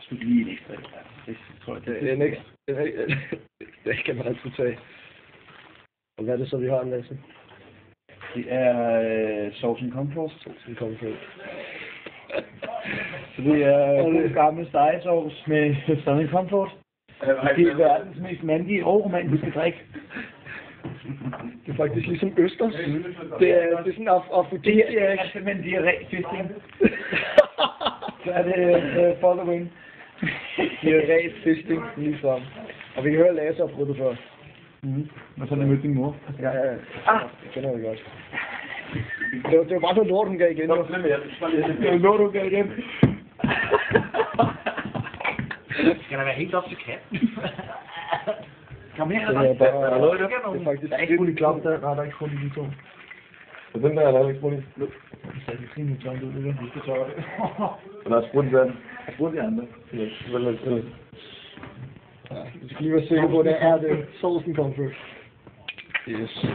skulle lige en ekstra. Det tror jeg, Det er en ekstra. Det kan man altid tage. Og hvad er det så, vi har, Lasse? Det er sovsen comfort. Sovsen comfort. Så det er god gammel stegesovs med Southern Comfort. Det er verdens mest mandige og romantiske drik. Det er faktisk ligesom østers. Det er sådan afrodisiak. Det er simpelthen diarré-fisting. Så er det following. Diarré-fisting lige frem. Og vi kan høre Lasse har prøvet det før. Og så har jeg mødt din mor. Ja. Det kender jeg godt. Det var bare noget lort, hun gav igen. Det var lort, hun gav igen. Skal der være helt op til katten? Kom her, det er faktisk der er ikke fuld i klap der. Nej, der er ikke fuld i de to. Så den der er der ikke fuld i? Så er det fint tørt ud, det vi skal tørre det. Og der er sprudt i den. Sprudt i andre. Ja, vi skal lige være sikre på, at det er det. Sovsen comfort. Yes.